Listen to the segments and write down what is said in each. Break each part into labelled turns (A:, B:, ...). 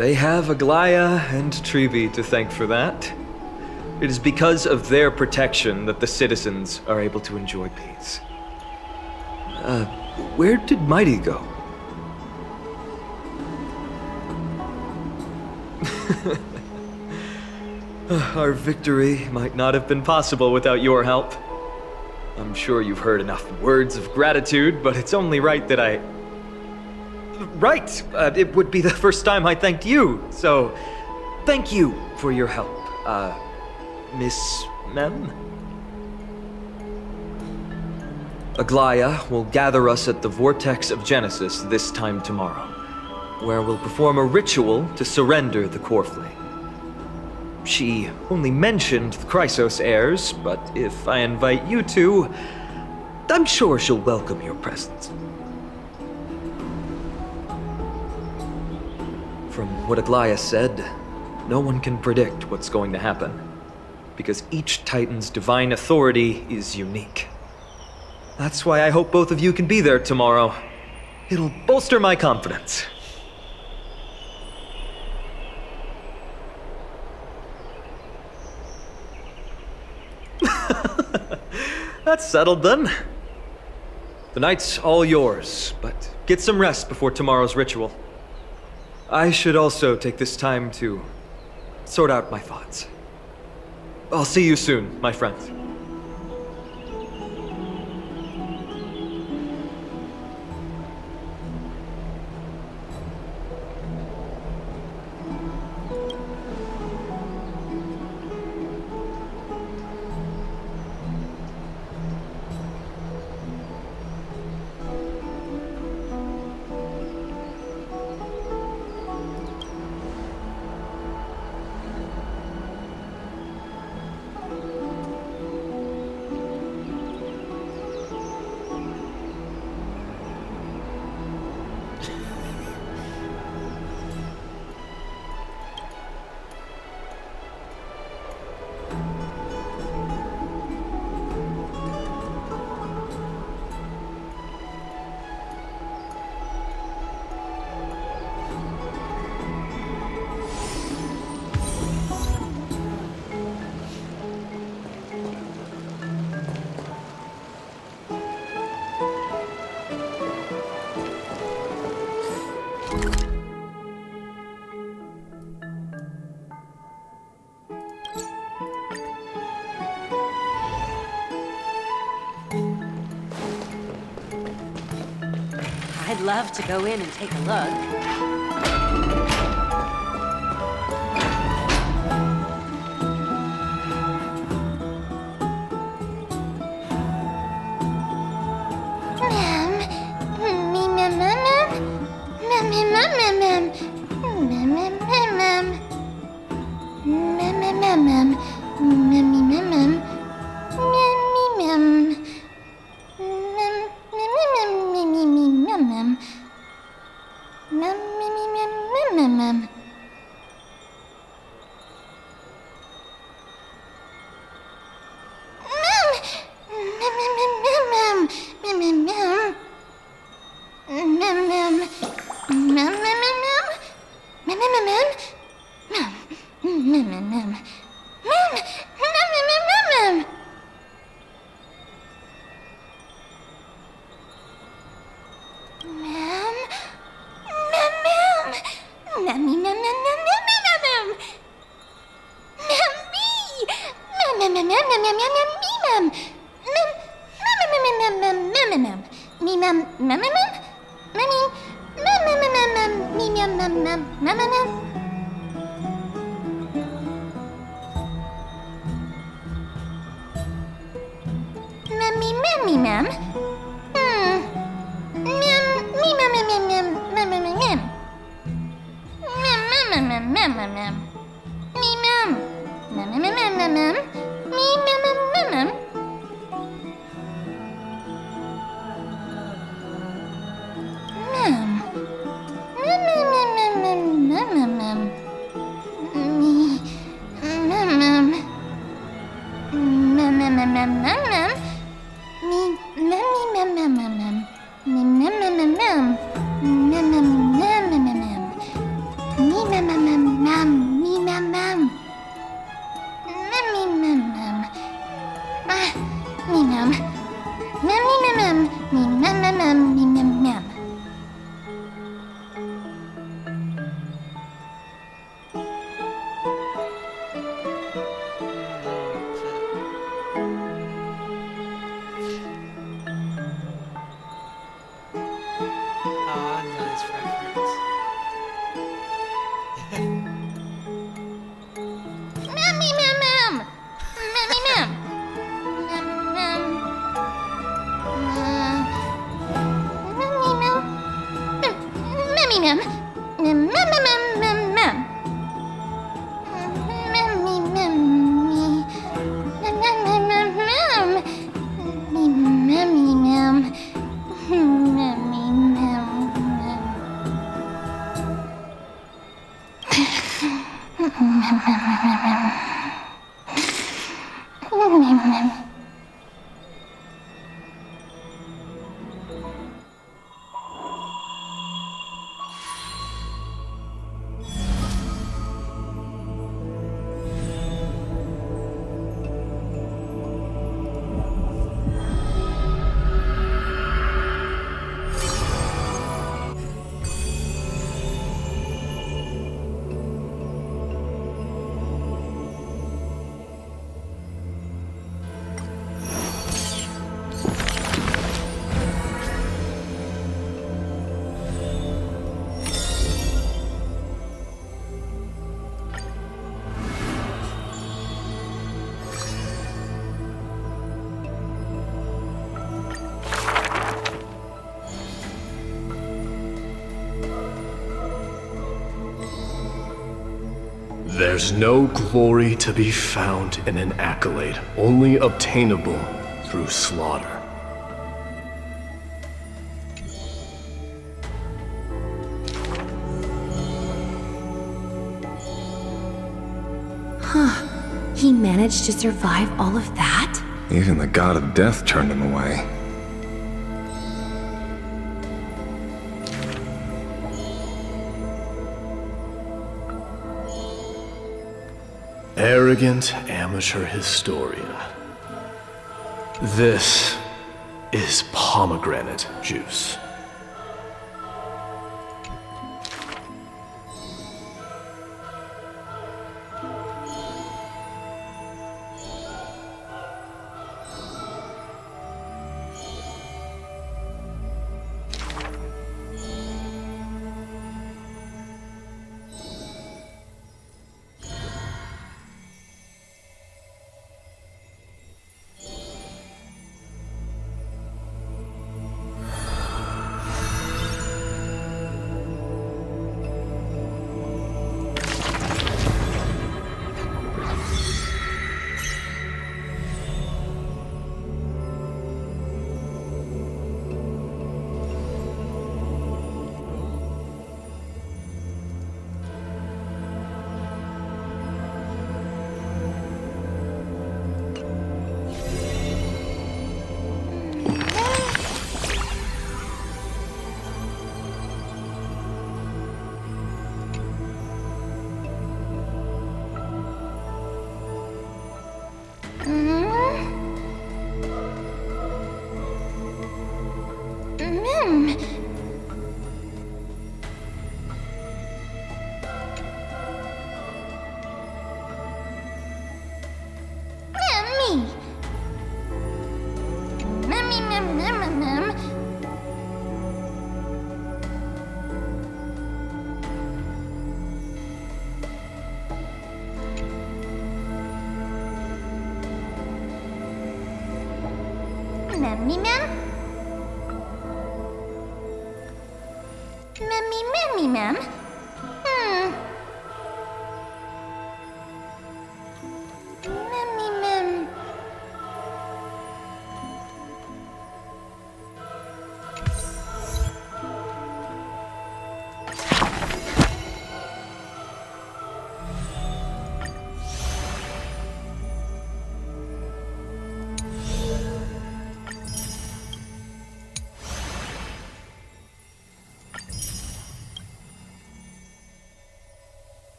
A: They have Aglaya and Trevi to thank for that. It is because of their protection that the citizens are able to enjoy peace. Where did Mighty go? Our victory might not have been possible without your help. I'm sure you've heard enough words of gratitude, but it's only right that I... Right! It would be the first time I thanked you, so thank you for your help, Miss Mem? Aglaya will gather us at the Vortex of Genesis this time tomorrow, where we'll perform a ritual to surrender the core flame. She only mentioned the Chrysos heirs, but if I invite you two, I'm sure she'll welcome your presence. From what Aglaya said, no one can predict what's going to happen, because each Titan's divine authority is unique. That's why I hope both of you can be there tomorrow. It'll bolster my confidence. That's settled then. The night's all yours, but get some rest before tomorrow's ritual. I should also take this time to sort out my thoughts. I'll see you soon, my friends.
B: I'd love to go in and take a look.
C: Me There's no glory to be found in an accolade, only obtainable through slaughter.
D: He managed to survive all of that?
E: Even the god of death turned him away.
C: Arrogant amateur historian. This is pomegranate juice.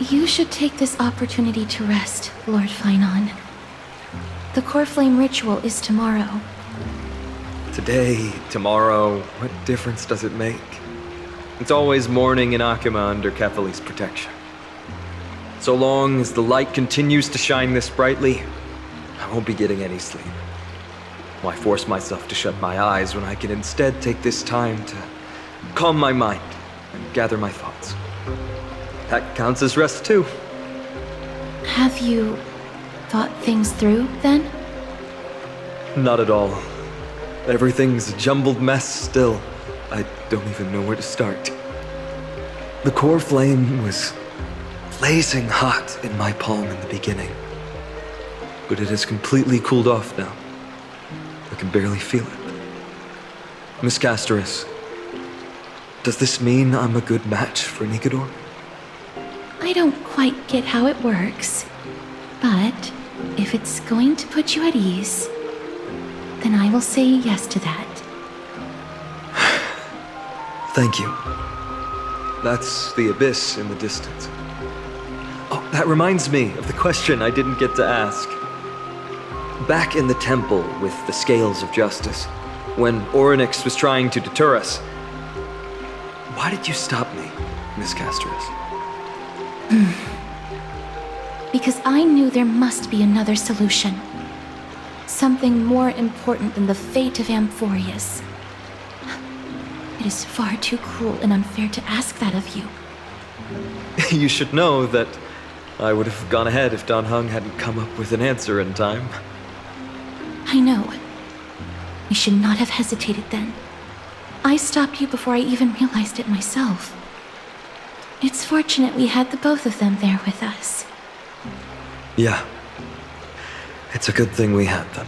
D: You should take this opportunity to rest, Lord Finon. The Core Flame ritual is tomorrow.
A: Today, tomorrow, what difference does it make? It's always morning in Akima under Kefali's protection. So long as the light continues to shine this brightly, I won't be getting any sleep. Why force myself to shut my eyes when I can instead take this time to calm my mind and gather my thoughts? That counts as rest too.
D: Have you thought things through, then?
A: Not at all. Everything's a jumbled mess still. I don't even know where to start. The core flame was blazing hot in my palm in the beginning, but it has completely cooled off now. I can barely feel it. Miss Castoris, does this mean I'm a good match for Nikador?
D: I don't quite get how it works, but if it's going to put you at ease, then I will say yes to that.
A: Thank you. That's the abyss in the distance. Oh, that reminds me of the question I didn't get to ask. Back in the temple with the scales of justice, when Orynyx was trying to deter us, why did you stop me, Miss Castoris?
D: Because I knew there must be another solution. Something more important than the fate of Amphorius. It is far too cruel and unfair to ask that of you.
A: You should know that I would have gone ahead if Dan Heng hadn't come up with an answer in time.
D: I know. You should not have hesitated then. I stopped you before I even realized it myself. It's fortunate we had the both of them there with us.
A: Yeah. It's a good thing we had them.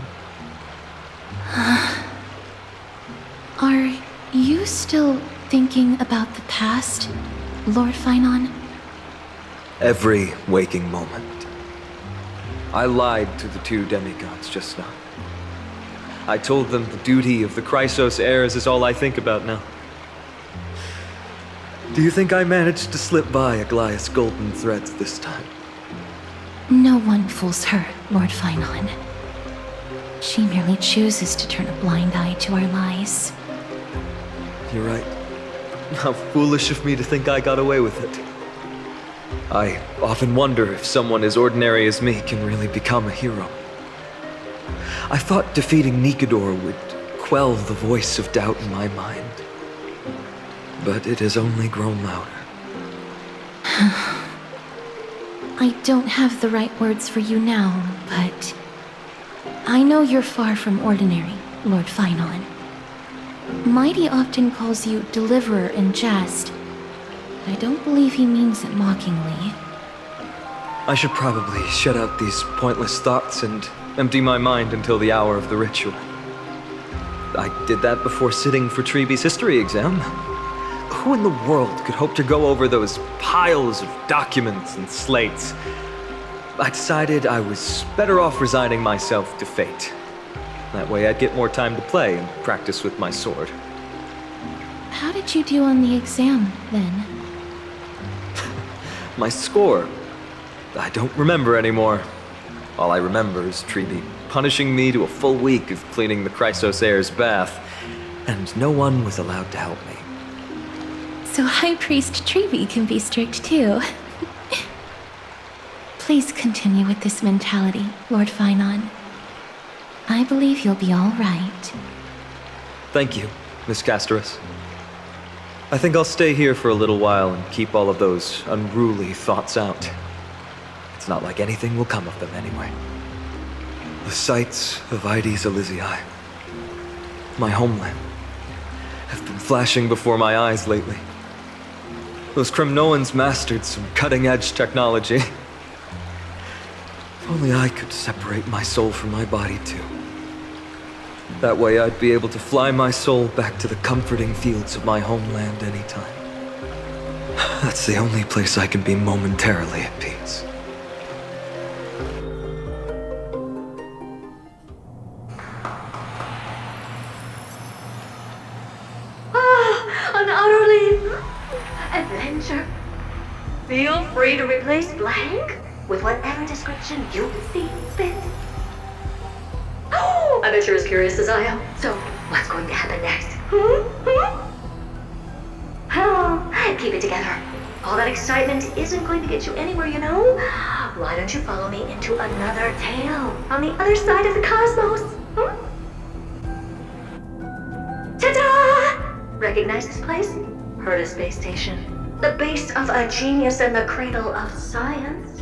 D: Are you still thinking about the past, Lord Finon?
A: Every waking moment. I lied to the two demigods just now. I told them the duty of the Chrysos heirs is all I think about now. Do you think I managed to slip by Aglaïa's golden threads this time?
D: No one fools her, Lord Finon. She merely chooses to turn a blind eye to our lies.
A: You're right. How foolish of me to think I got away with it. I often wonder if someone as ordinary as me can really become a hero. I thought defeating Nikador would quell the voice of doubt in my mind. But it has only grown louder.
D: I don't have the right words for you now, but I know you're far from ordinary, Lord Finon. Mighty often calls you Deliverer in jest. I don't believe he means it mockingly.
A: I should probably shut out these pointless thoughts and empty my mind until the hour of the ritual. I did that before sitting for Treeby's history exam. Who in the world could hope to go over those piles of documents and slates? I decided I was better off resigning myself to fate. That way I'd get more time to play and practice with my sword.
D: How did you do on the exam, then?
A: My score? I don't remember anymore. All I remember is Treeby punishing me to a full week of cleaning the Chrysos heir's bath, and no one was allowed to help me.
D: So High Priest Treeby can be strict too. Please continue with this mentality, Lord Finon. I believe you'll be all right.
A: Thank you, Miss Castoris. I think I'll stay here for a little while and keep all of those unruly thoughts out. It's not like anything will come of them anyway. The sights of Ides Elysiae, my homeland, have been flashing before my eyes lately. Those Kremnoans mastered some cutting-edge technology. If only I could separate my soul from my body too. That way I'd be able to fly my soul back to the comforting fields of my homeland anytime. That's the only place I can be momentarily at peace.
B: An utterly adventure. Feel free to replace blank with whatever description you see fit. Oh, I bet you're as curious as I am. So, what's going to happen next? Oh, keep it together. All that excitement isn't going to get you anywhere, you know? Why don't you follow me into another tale on the other side of the cosmos? Recognize this place? Herta Space Station. The base of a genius and the cradle of science.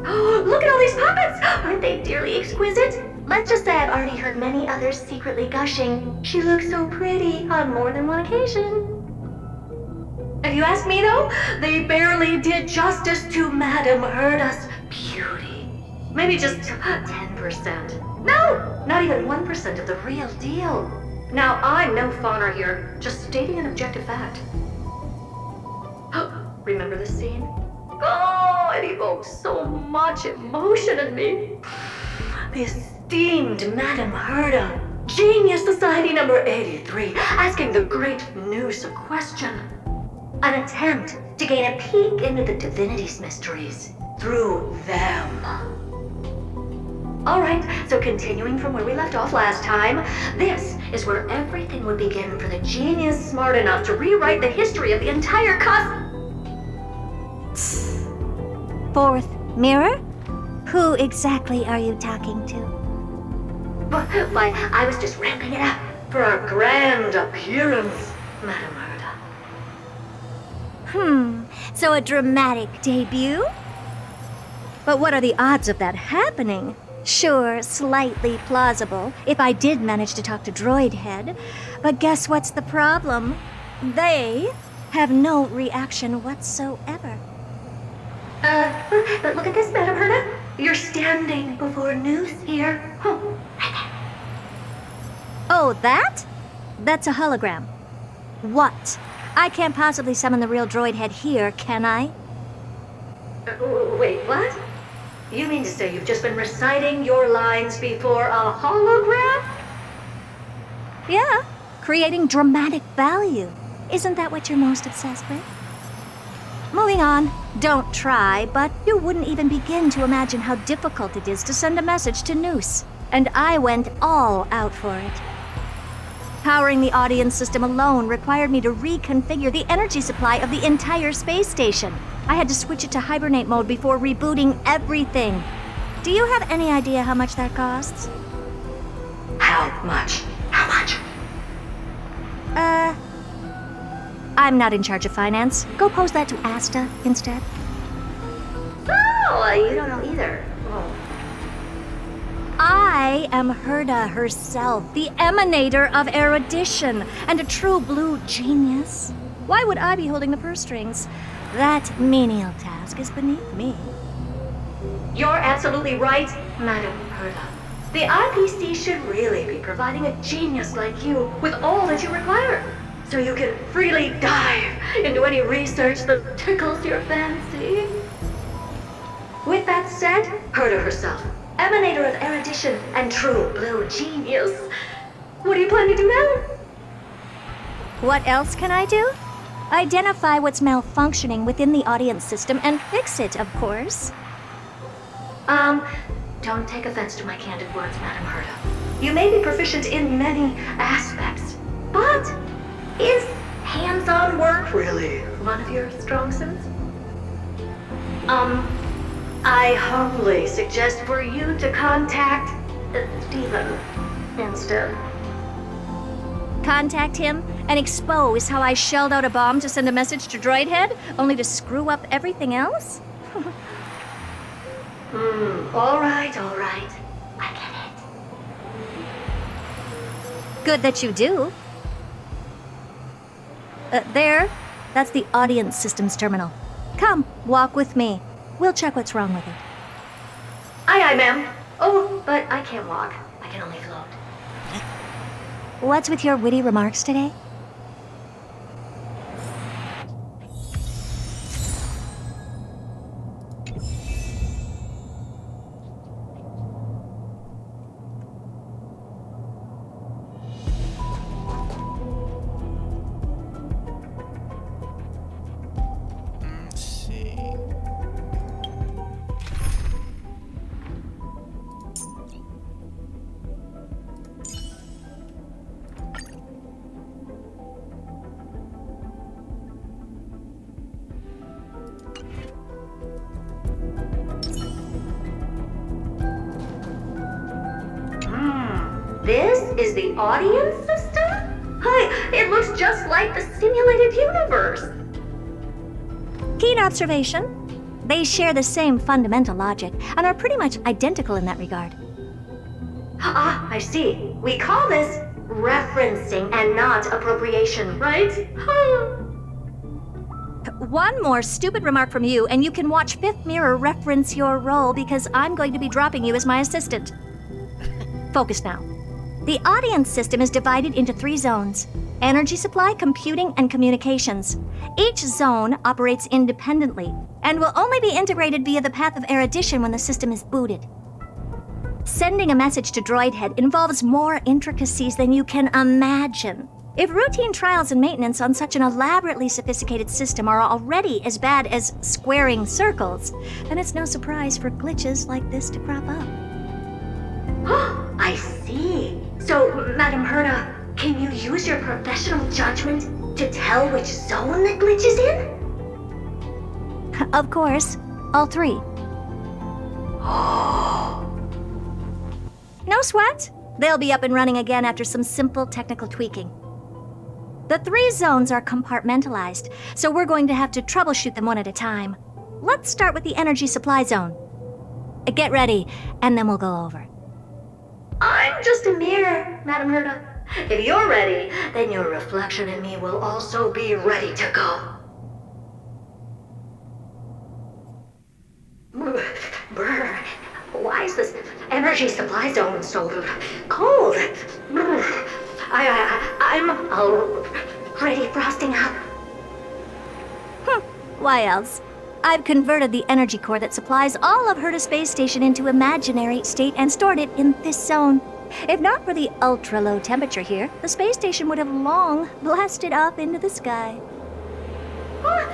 B: Oh, look at all these puppets! Aren't they dearly exquisite? Let's just say I've already heard many others secretly gushing. She looks so pretty on more than one occasion. If you ask me though, they barely did justice to Madame Herta's beauty. Maybe just 10%. No, not even 1% of the real deal. Now, I'm no fawner here, just stating an objective fact. Remember this scene? Oh, it evokes so much emotion in me. The esteemed Madame Herta, Genius Society number 83, asking the great Noose a question. An attempt to gain a peek into the divinity's mysteries through them. Alright, so continuing from where we left off last time, this is where everything would begin for the genius smart enough to rewrite the history of the entire
F: Fourth mirror? Who exactly are you talking to?
B: Why, I was just ramping it up for our grand appearance, Madame Herta.
F: So a dramatic debut? But what are the odds of that happening? Sure, slightly plausible, if I did manage to talk to Droid Head. But guess what's the problem? They have no reaction whatsoever.
B: But look at this, Madame Herta. You're standing before Noose here. Right there.
F: Oh, that? That's a hologram. What? I can't possibly summon the real Droid Head here, can I?
B: Wait, what? You mean to say you've just been reciting your lines before a hologram?
F: Yeah, creating dramatic value. Isn't that what you're most obsessed with? Moving on. Don't try, but you wouldn't even begin to imagine how difficult it is to send a message to Noose. And I went all out for it. Powering the audience system alone required me to reconfigure the energy supply of the entire space station. I had to switch it to hibernate mode before rebooting everything. Do you have any idea how much that costs?
B: How much? How much?
F: I'm not in charge of finance. Go pose that to Asta instead.
B: Oh, you don't know either. Oh.
F: I am Herta herself, the emanator of erudition, and a true blue genius. Why would I be holding the purse strings? That menial task is beneath me.
B: You're absolutely right, Madame Herta. The IPC should really be providing a genius like you with all that you require, so you can freely dive into any research that tickles your fancy. With that said, Herta herself, emanator of erudition and true blue genius, what do you plan to do now?
F: What else can I do? Identify what's malfunctioning within the audience system and fix it, of course.
B: Don't take offense to my candid words, Madame Herta. You may be proficient in many aspects, but is hands-on work really one of your strong suits? I humbly suggest for you to contact Stephen instead.
F: Contact him and expose how I shelled out a bomb to send a message to Droid Head, only to screw up everything else?
B: All right. I get it.
F: Good that you do. There. That's the audience systems terminal. Come, walk with me. We'll check what's wrong with it.
B: Aye, ma'am. Oh, but I can't walk. I can only float.
F: What's with your witty remarks today?
B: This is the audience system? Hi, it looks just like the simulated universe.
F: Keen observation. They share the same fundamental logic and are pretty much identical in that regard.
B: Ah, I see. We call this referencing and not appropriation, right?
F: One more stupid remark from you, and you can watch Fifth Mirror reference your role because I'm going to be dropping you as my assistant. Focus now. The audience system is divided into 3 zones: energy supply, computing, and communications. Each zone operates independently and will only be integrated via the path of erudition when the system is booted. Sending a message to Droid Head involves more intricacies than you can imagine. If routine trials and maintenance on such an elaborately sophisticated system are already as bad as squaring circles, then it's no surprise for glitches like this to crop up.
B: I see. So, Madam Herta, can you use your professional judgment to tell which zone the glitch is in?
F: Of course, all 3. No sweat. They'll be up and running again after some simple technical tweaking. The 3 zones are compartmentalized, so we're going to have to troubleshoot them one at a time. Let's start with the energy supply zone. Get ready, and then we'll go over.
B: I'm just a mirror, Madam Herta. If you're ready, then your reflection in me will also be ready to go. Brr, why is this energy supply zone so cold? I'm already frosting up.
F: Why else? I've converted the energy core that supplies all of Herta Space Station into imaginary state and stored it in this zone. If not for the ultra-low temperature here, the space station would have long blasted off into the sky.
B: But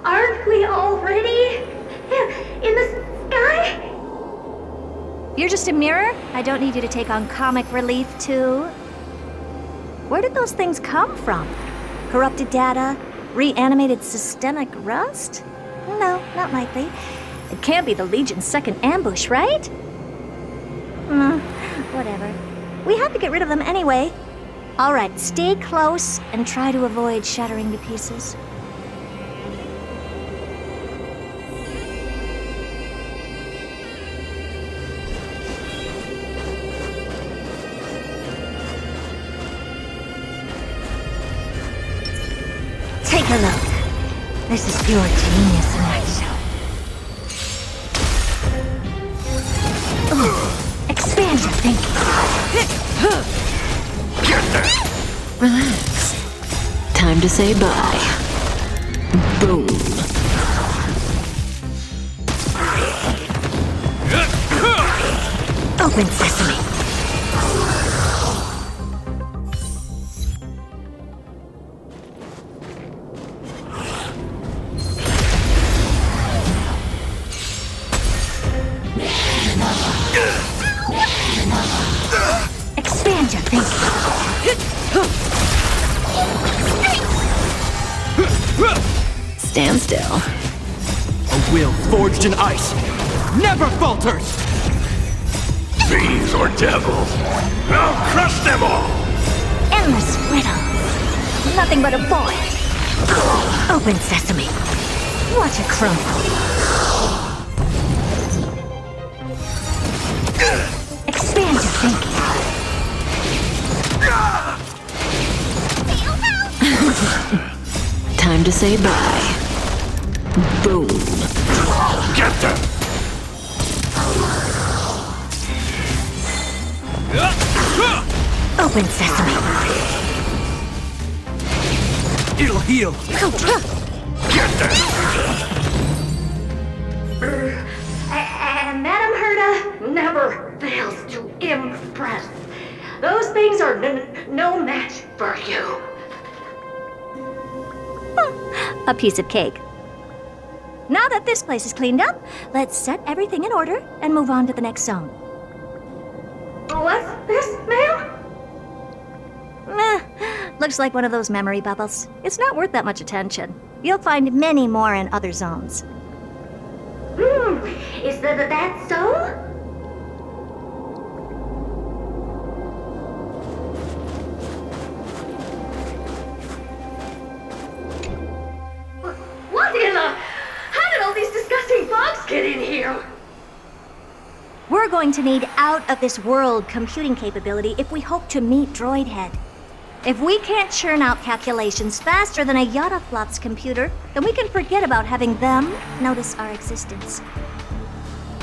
B: aren't we already in the sky?
F: You're just a mirror? I don't need you to take on comic relief, too. Where did those things come from? Corrupted data? Reanimated systemic rust? No, not likely. It can't be the Legion's second ambush, right? Whatever. We have to get rid of them anyway. All right, stay close and try to avoid shattering to pieces. Take a look. This is pure genius in action. Expand your thinking.
G: Relax. Time to say bye. Boom.
F: Open sesame. Expand your thinking.
G: Stand still.
H: A will forged in ice never falters!
C: Fiends or devils, I'll crush them all!
F: Endless riddles. Nothing but a void. Open sesame. Watch it crumble. Expand your thinking.
G: Time to say bye. Boom.
C: Get them!
F: Open sesame.
H: It'll heal!
C: Get them!
B: And Madam Herta never fails to impress. Those things are no match for you.
F: A piece of cake. Now that this place is cleaned up, let's set everything in order and move on to the next zone.
B: What's this, ma'am?
F: Looks like one of those memory bubbles. It's not worth that much attention. You'll find many more in other zones.
B: Is that so?
F: We're going to need out-of-this-world computing capability if we hope to meet Droidhead. If we can't churn out calculations faster than a Yottaflop's computer, then we can forget about having them notice our existence.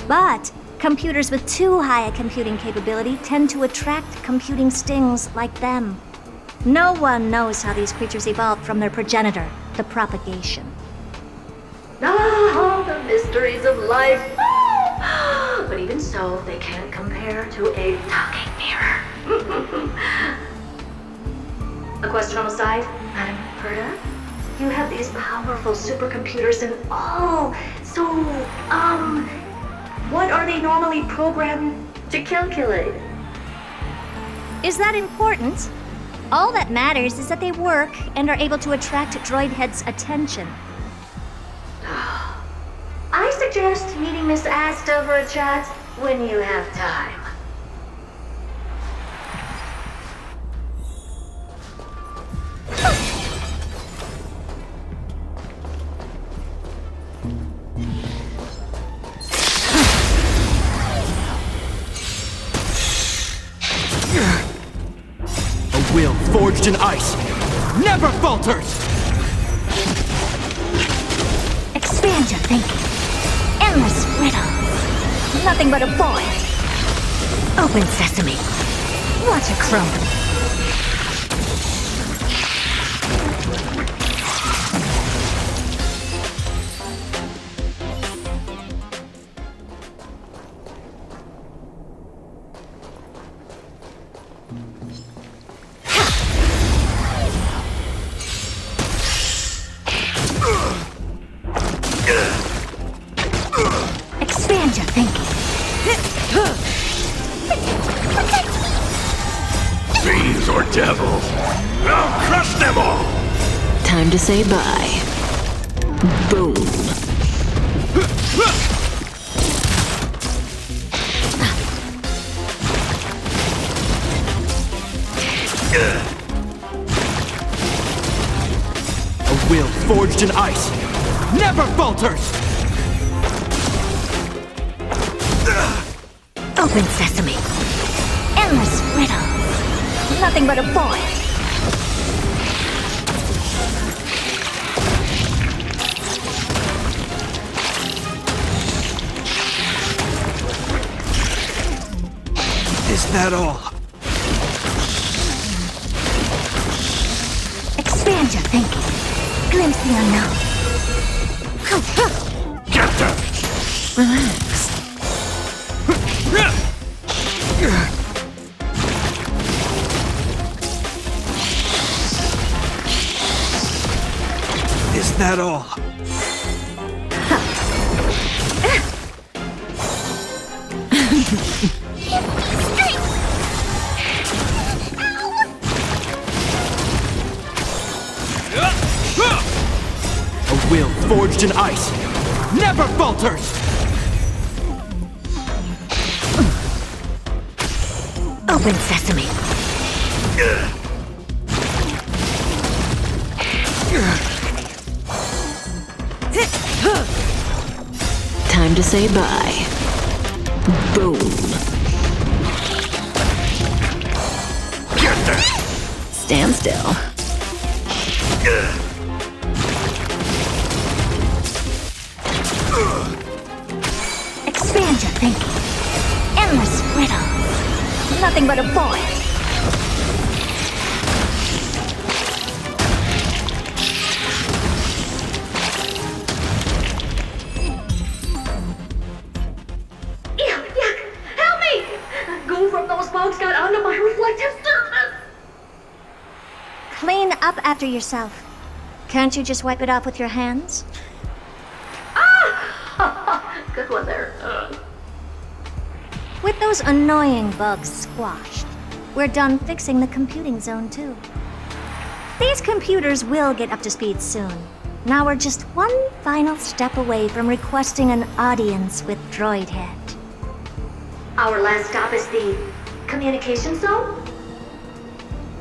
F: But computers with too high a computing capability tend to attract computing stings like them. No one knows how these creatures evolved from their progenitor, the propagation.
B: Ah, the mysteries of life. But even so, they can't compare to a talking mirror. A question on the side, Madam Herta? You have these powerful supercomputers and so, what are they normally programmed to calculate?
F: Is that important? All that matters is that they work and are able to attract Droidhead's attention.
B: I suggest meeting Miss Asta for a chat when you have time.
H: A will forged in ice never falters!
F: Expand your thinking. Endless riddle. Nothing but a void. Open sesame. Watch it crumble. Expand your thinking.
C: Fiends or devils, I'll crush them all!
G: Time to say bye. Boom.
H: A will forged in ice never falters!
F: Open sesame. Endless riddle. Nothing but a void.
H: Is that all?
F: Expand your thinking. Glimpse the unknown.
C: Get them!
G: Relax.
H: Is that all? A will forged in ice never falters!
F: Open sesame.
G: Time to say bye. Boom.
C: Get them!
G: Stand still.
F: Expand your thinking. Endless riddle. Nothing but a void.
B: Yuck! Help me! Goo from those bugs got onto my reflective surface!
F: Clean up after yourself. Can't you just wipe it off with your hands?
B: Ah! Good one there.
F: With those annoying bugs squashed, we're done fixing the computing zone too. These computers will get up to speed soon. Now we're just one final step away from requesting an audience with Droidhead.
B: Our last stop is the communication zone?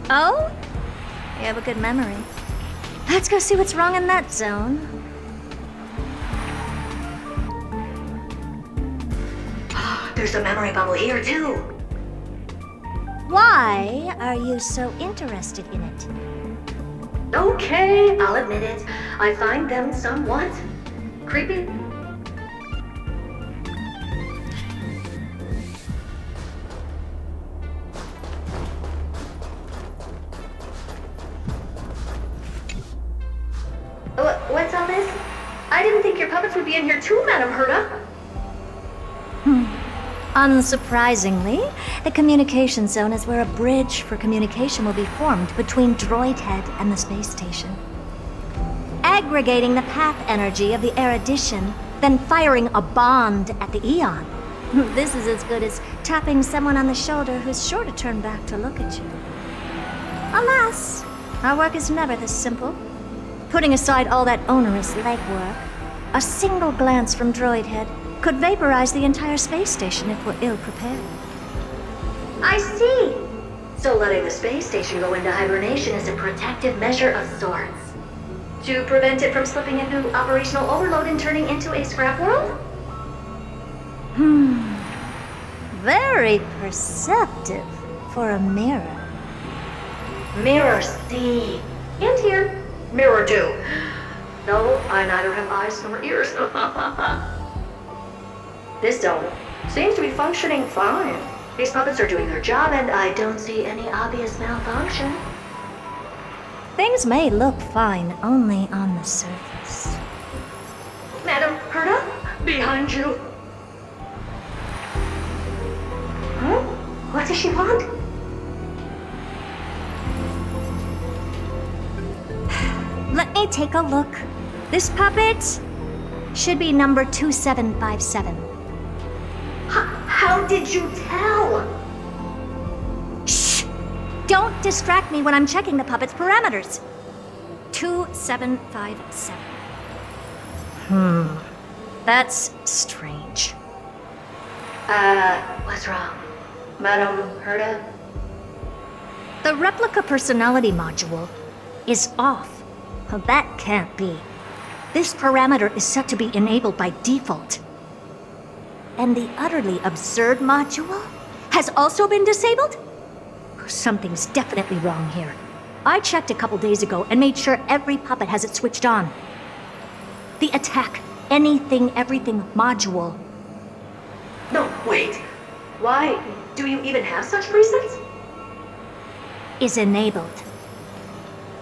F: Oh? You have a good memory. Let's go see what's wrong in that zone.
B: there's a memory bubble here too.
F: Why are you so interested in it?
B: Okay, I'll admit it. I find them somewhat creepy. What's all this? I didn't think your puppets would be in here too, Madam Herta.
F: Unsurprisingly, the communication zone is where a bridge for communication will be formed between Droid Head and the space station. Aggregating the path energy of the erudition, then firing a bond at the Eon. This is as good as tapping someone on the shoulder who's sure to turn back to look at you. Alas, our work is never this simple. Putting aside all that onerous legwork, a single glance from Droid Head could vaporize the entire space station if we're ill-prepared.
B: I see. So letting the space station go into hibernation is a protective measure of sorts. To prevent it from slipping into operational overload and turning into a scrap world?
F: Very perceptive for a mirror.
B: Mirror see. And here. Mirror do. No, I neither have eyes nor ears. This dome seems to be functioning fine. These puppets are doing their job, and I don't see any obvious malfunction.
F: Things may look fine only on the surface.
B: Madam Herta, behind you. Huh? What does she want?
F: Let me take a look. This puppet should be number 2757.
B: How did you tell?
F: Shh! Don't distract me when I'm checking the puppet's parameters. 2757. That's strange.
B: What's wrong? Madam Herta?
F: The replica personality module is off. Well, that can't be. This parameter is set to be enabled by default. And the utterly absurd module has also been disabled? Something's definitely wrong here. I checked a couple days ago and made sure every puppet has it switched on. The attack, anything, everything module.
B: No, wait. Why do you even have such presets?
F: Is enabled.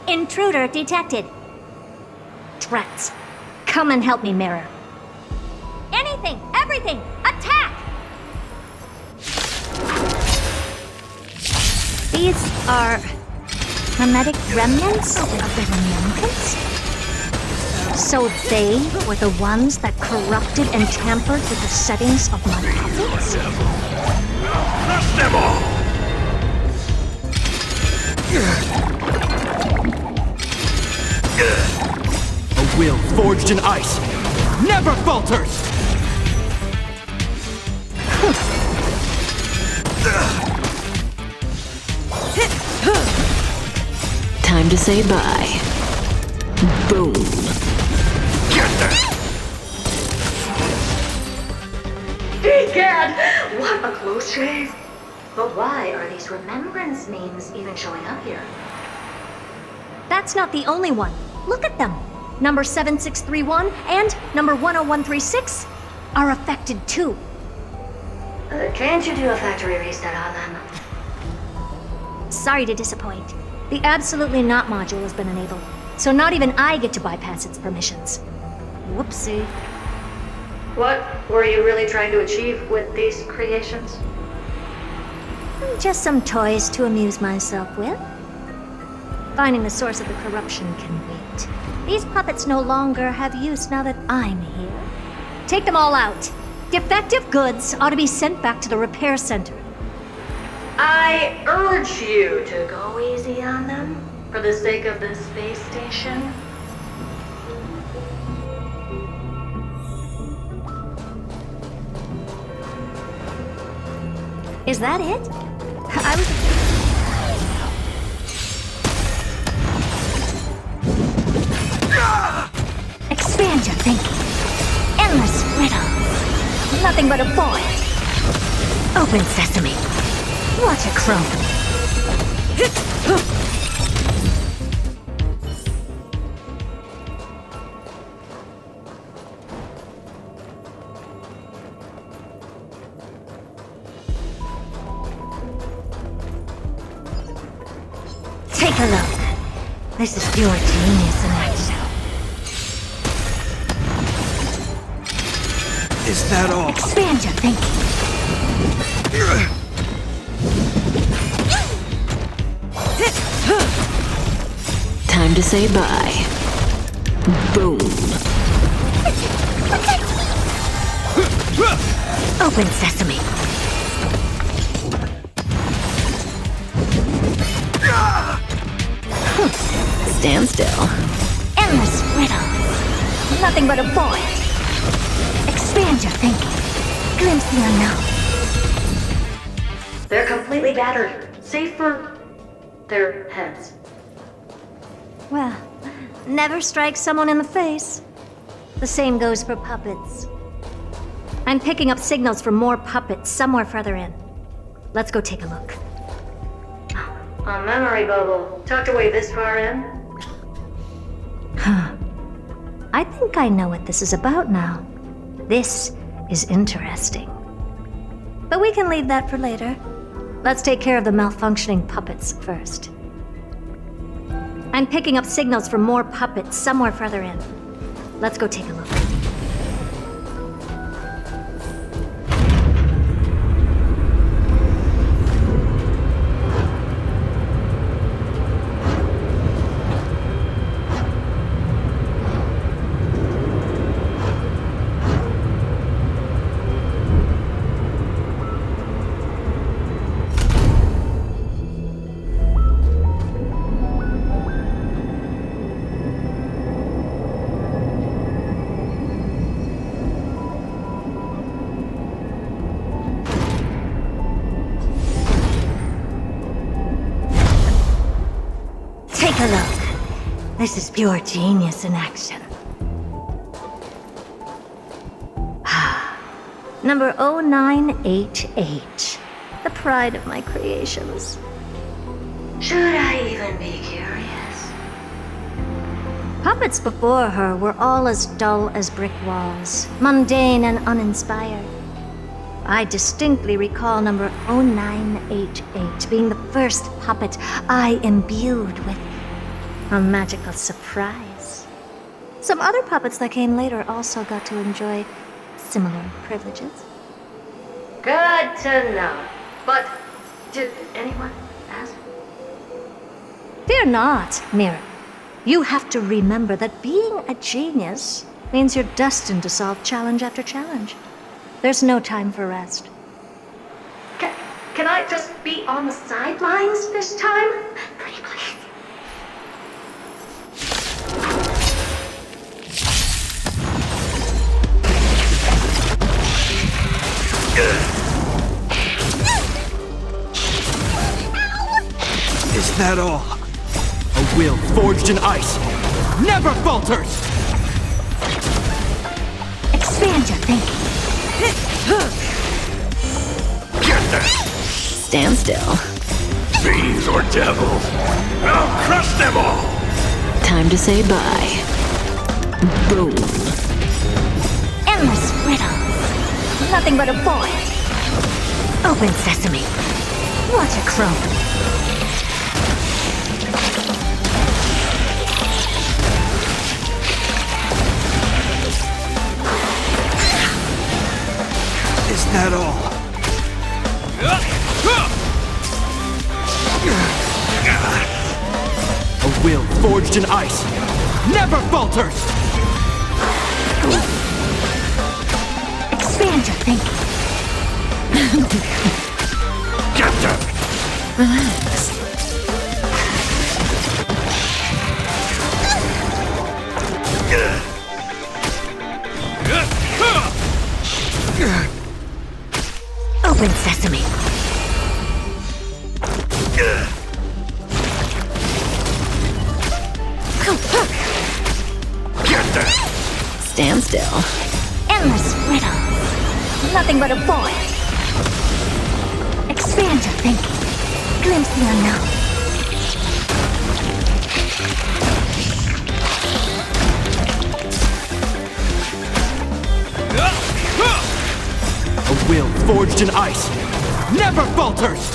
F: Intruder detected. Drats. Come and help me, Mirror. Anything, everything, attack! These are hermetic remnants of the remembrance? So they were the ones that corrupted and tampered with the settings of my puppets?
H: A will forged in ice never falters!
G: Time to say bye. Boom.
B: Egad! What a close shave! But why are these remembrance names even showing up here?
F: That's not the only one. Look at them. Number 7631 and number 10136 are affected too.
B: Can't you do a factory reset on them?
F: Sorry to disappoint. The absolutely not module has been enabled, so not even I get to bypass its permissions. Whoopsie.
B: What were you really trying to achieve with these creations?
F: Just some toys to amuse myself with. Finding the source of the corruption can wait. These puppets no longer have use now that I'm here. Take them all out. Defective goods ought to be sent back to the repair center.
B: I urge you to go easy on them, for the sake of the space station.
F: Is that it? I was... Expand your thinking. Endless riddles. Nothing but a void. Open sesame. Watch it crumble. Take a look. This is pure genius in action.
H: Is that all?
F: Expand your thinking.
G: Time to say bye. Boom.
F: Open sesame.
G: Stand still.
F: Endless riddles. Nothing but a void. Expand your thinking. Glimpse the unknown.
B: They're completely battered, save for their heads.
F: Well, never strike someone in the face. The same goes for puppets. I'm picking up signals from more puppets somewhere further in. Let's go take a look.
B: A memory bubble, tucked away this far in?
F: I think I know what this is about now. This is interesting. But we can leave that for later. Let's take care of the malfunctioning puppets first. I'm picking up signals from more puppets somewhere further in. Let's go take a look. Take a look. This is pure genius in action. Number 0988. The pride of my creations.
B: Should I even be curious?
F: Puppets before her were all as dull as brick walls, mundane and uninspired. I distinctly recall number 0988 being the first puppet I imbued with a magical surprise. Some other puppets that came later also got to enjoy similar privileges.
B: Good to know. But did anyone ask?
F: Fear not, Mira. You have to remember that being a genius means you're destined to solve challenge after challenge. There's no time for rest.
B: Can I just be on the sidelines this time? Pretty please.
H: Is that all? A will forged in ice never falters!
F: Expand your thinking.
C: Get them!
G: Stand still.
C: Fiends or devils! I'll crush them all!
G: Time to say bye. Boom.
F: Endless riddles. Nothing but a void. Open sesame. Watch it crumble.
H: Is that all? A will forged in ice never falters!
F: Expand your thinking.
C: Get them!
G: Relax.
F: Open sesame.
C: Get them!
G: Stand still.
F: Endless riddles. Nothing but a void. Expand your thinking. Glimpse the unknown.
H: A will forged in ice never falters!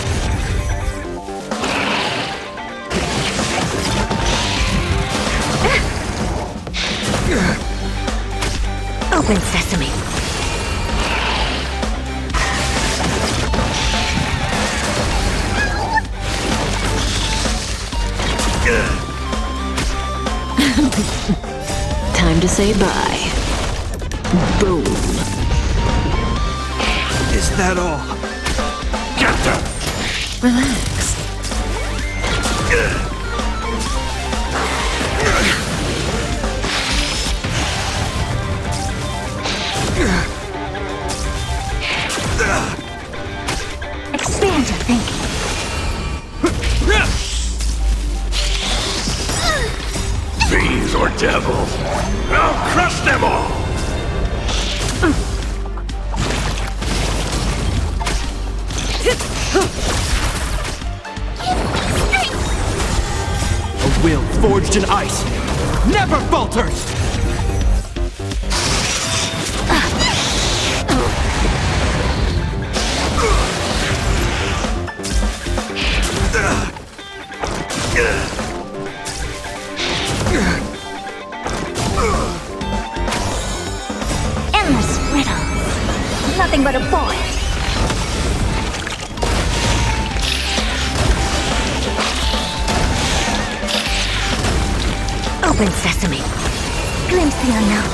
F: Open sesame.
G: Time to say bye. Boom.
H: Is that all? Get them!
G: Relax.
F: Expand your thinking.
C: Fiends or devils, I'll crush them all!
H: A will forged in ice never falters!
F: Endless riddles. Nothing but a void. Open sesame. Glimpse the unknown.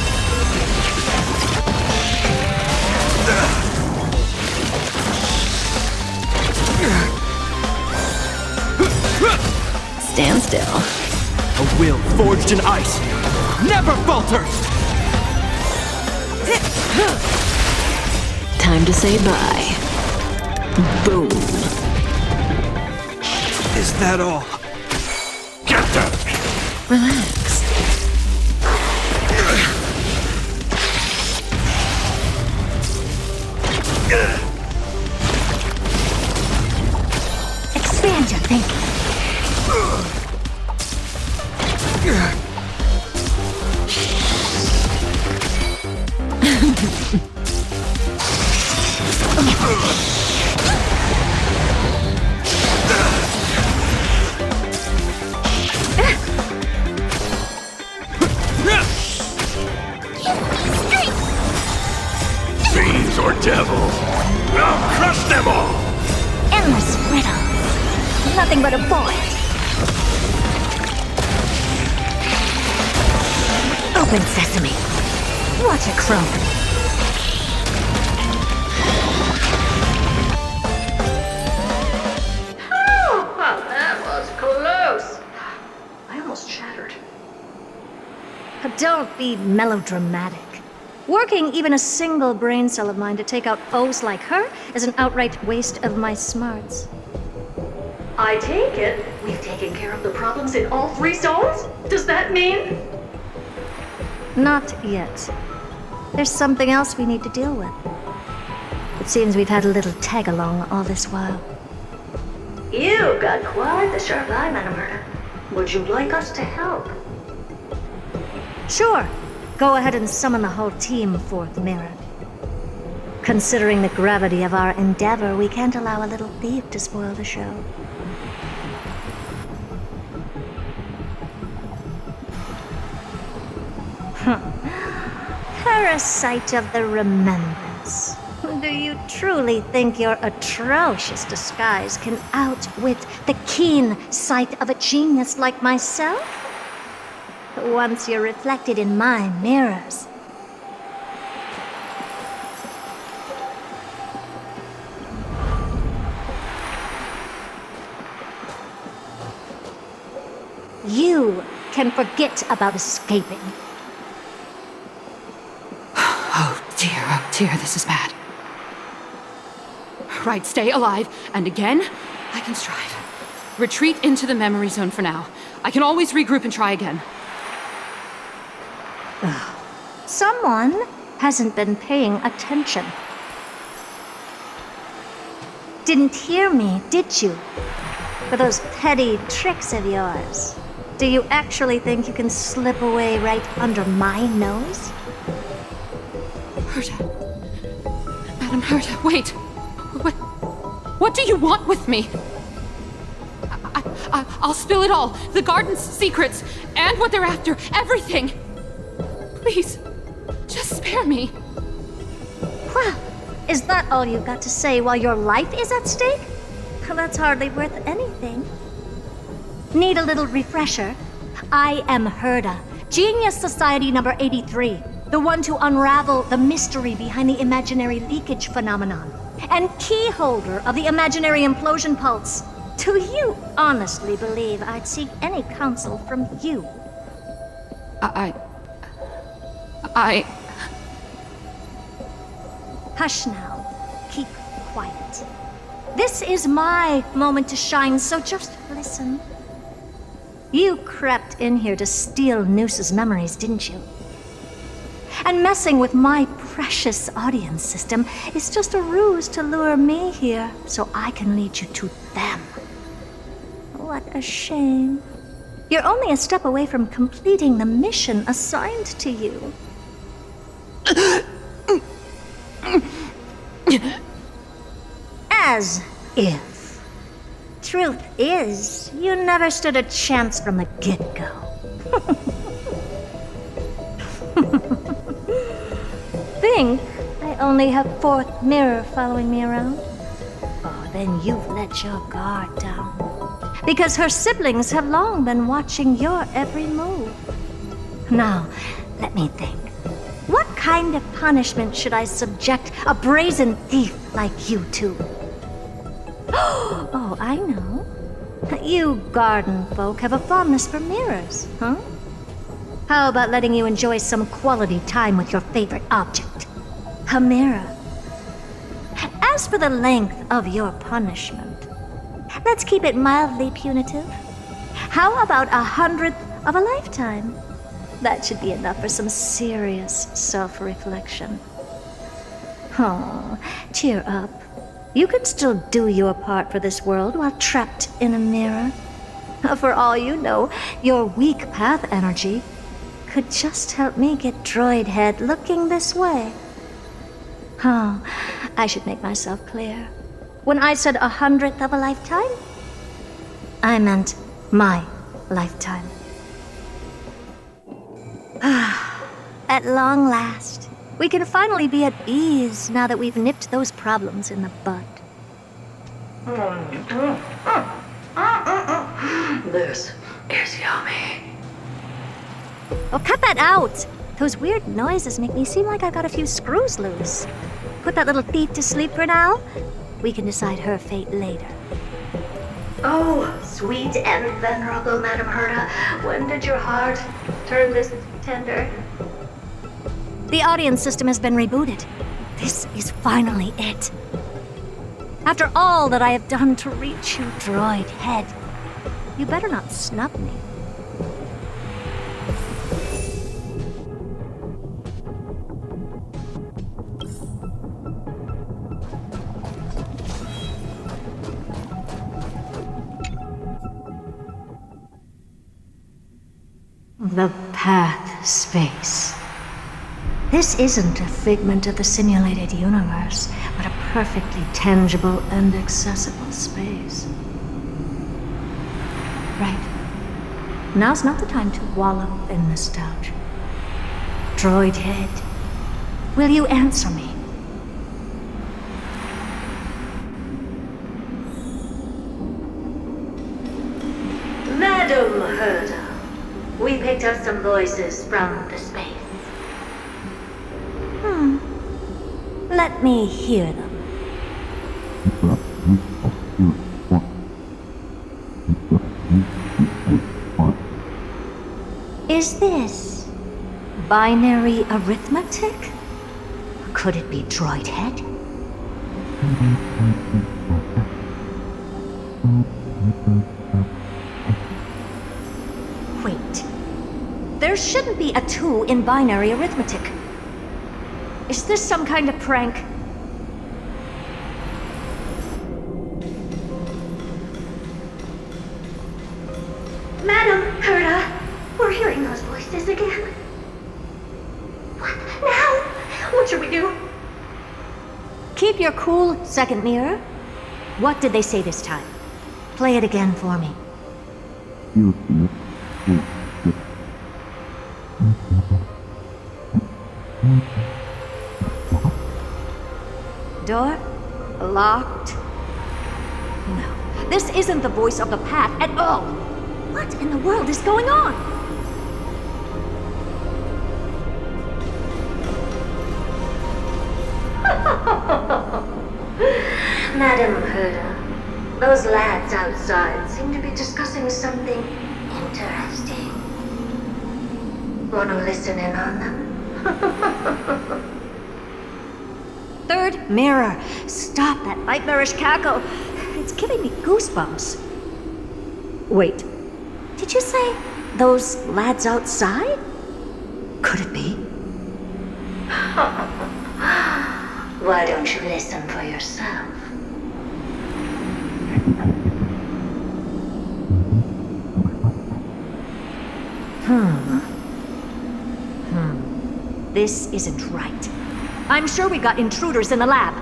G: Stand still.
H: A will forged in ice never falters!
G: Time to say bye. Boom.
H: Is that all?
C: Get them!
G: Relax.
F: Expand your thinking.
C: Fiends or devils, I'll crush them all!
F: Endless riddles. Nothing but a void. Open sesame. What a crone.
B: Oh, well, that was close. I almost shattered.
F: Don't be melodramatic. Working even a single brain cell of mine to take out foes like her is an outright waste of my smarts.
B: I take it we've taken care of the problems in all 3 zones? Does that mean?
F: Not yet. There's something else we need to deal with. It seems we've had a little tag-along all this while.
B: You've got quite the sharp eye, Madam Herta. Would you like us to help?
F: Sure. Go ahead and summon the whole team forth, Mirror. Considering the gravity of our endeavor, we can't allow a little thief to spoil the show. Parasite of the remembrance. Do you truly think your atrocious disguise can outwit the keen sight of a genius like myself? Once you're reflected in my mirrors. You can forget about escaping.
I: Oh dear, this is bad. Right, stay alive, and again, I can strive. Retreat into the memory zone for now. I can always regroup and try again.
F: Someone hasn't been paying attention. Didn't hear me, did you? For those petty tricks of yours. Do you actually think you can slip away right under my nose?
I: Herta. Madam Herta, wait. What do you want with me? I'll spill it all. The garden's secrets, and what they're after. Everything. Please, just spare me.
F: Well, is that all you've got to say while your life is at stake? Well, that's hardly worth anything. Need a little refresher? I am Herta, Genius Society number 83, the one to unravel the mystery behind the imaginary leakage phenomenon, and key holder of the imaginary implosion pulse. Do you honestly believe I'd seek any counsel from you? Hush now. Keep quiet. This is my moment to shine, so just listen. You crept in here to steal Noose's memories, didn't you? And messing with my precious audience system is just a ruse to lure me here so I can lead you to them. What a shame. You're only a step away from completing the mission assigned to you. As if. Truth is, you never stood a chance from the get-go. Think I only have fourth mirror following me around? Oh, then you've let your guard down. Because her siblings have long been watching your every move. Now, let me think. What kind of punishment should I subject a brazen thief like you to? Oh, I know. You garden folk have a fondness for mirrors, huh? How about letting you enjoy some quality time with your favorite object? A mirror. As for the length of your punishment, let's keep it mildly punitive. How about 100th of a lifetime? That should be enough for some serious self-reflection. Oh, cheer up. You can still do your part for this world while trapped in a mirror. For all you know, your weak path energy could just help me get Droid Head looking this way. Oh, I should make myself clear. When I said 100th of a lifetime, I meant my lifetime. At long last, we can finally be at ease now that we've nipped those problems in the bud.
B: This is yummy.
F: Oh, cut that out! Those weird noises make me seem like I got a few screws loose. Put that little thief to sleep for now. We can decide her fate later.
B: Oh, sweet and venerable Madam Herta, when did your heart turn this tender?
F: The audience system has been rebooted. This is finally it. After all that I have done to reach you, Droid Head, you better not snub me. The path space. This isn't a figment of the simulated universe, but a perfectly tangible and accessible space. Right. Now's not the time to wallow in nostalgia. Droid Head, will you answer me?
B: Madam Herta, we picked up some voices from the space.
F: Let me hear them. Is this binary arithmetic? Could it be Droid Head? Wait. There shouldn't be a 2 in binary arithmetic. Is this some kind of prank?
B: those voices again? What now? What should we do?
F: Keep your cool, second mirror. What did they say this time? Play it again for me. Door? Locked? No, this isn't the voice of the path at all. What in the world is going on?
B: Madam Herda, those lads outside seem to be discussing something interesting. Want to listen in on them?
F: Third mirror, stop that nightmarish cackle. It's giving me goosebumps. Wait, did you say those lads outside? Could it be?
B: Why don't you listen for yourself?
F: This isn't right. I'm sure we've got intruders in the lab.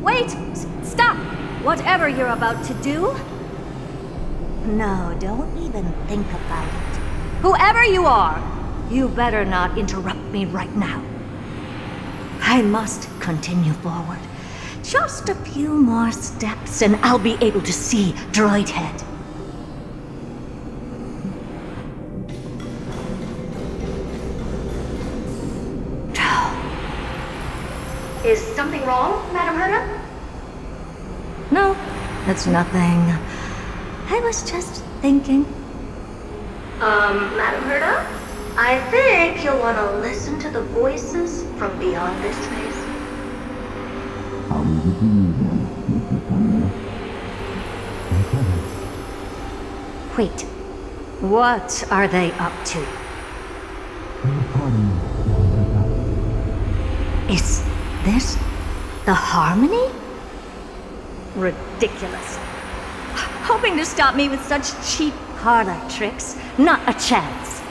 F: Wait! Stop! Whatever you're about to do. No, don't even think about it. Whoever you are, you better not interrupt me right now. I must continue forward. Just a few more steps and I'll be able to see Droid Head.
B: Is something wrong, Madam Herda?
F: No, it's nothing. I was just thinking.
B: Madam Herda? I think you'll want to listen to the voices from beyond this space.
F: Wait, what are they up to? Is this the Harmony? Ridiculous. Hoping to stop me with such cheap parlor tricks? Not a chance.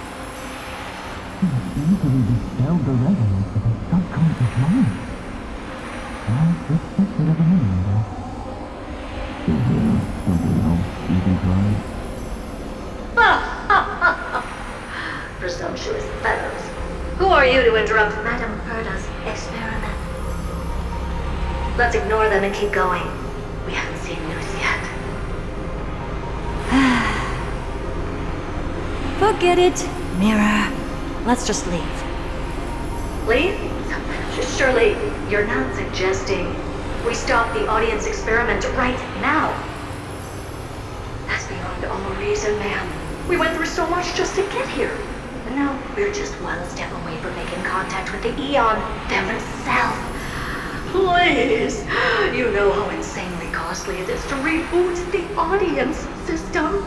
B: Presumptuous fellows. Who are you to interrupt Madam Herda's experiment? Let's ignore them and keep going. We haven't seen news yet.
F: Forget it, Mirror. Let's just leave.
B: Leave? Surely you're not suggesting we stop the audience experiment right now? That's beyond all reason, ma'am. We went through so much just to get here. And now we're just one step away from making contact with the Eon themselves. Please! You know how insanely costly it is to reboot the audience system.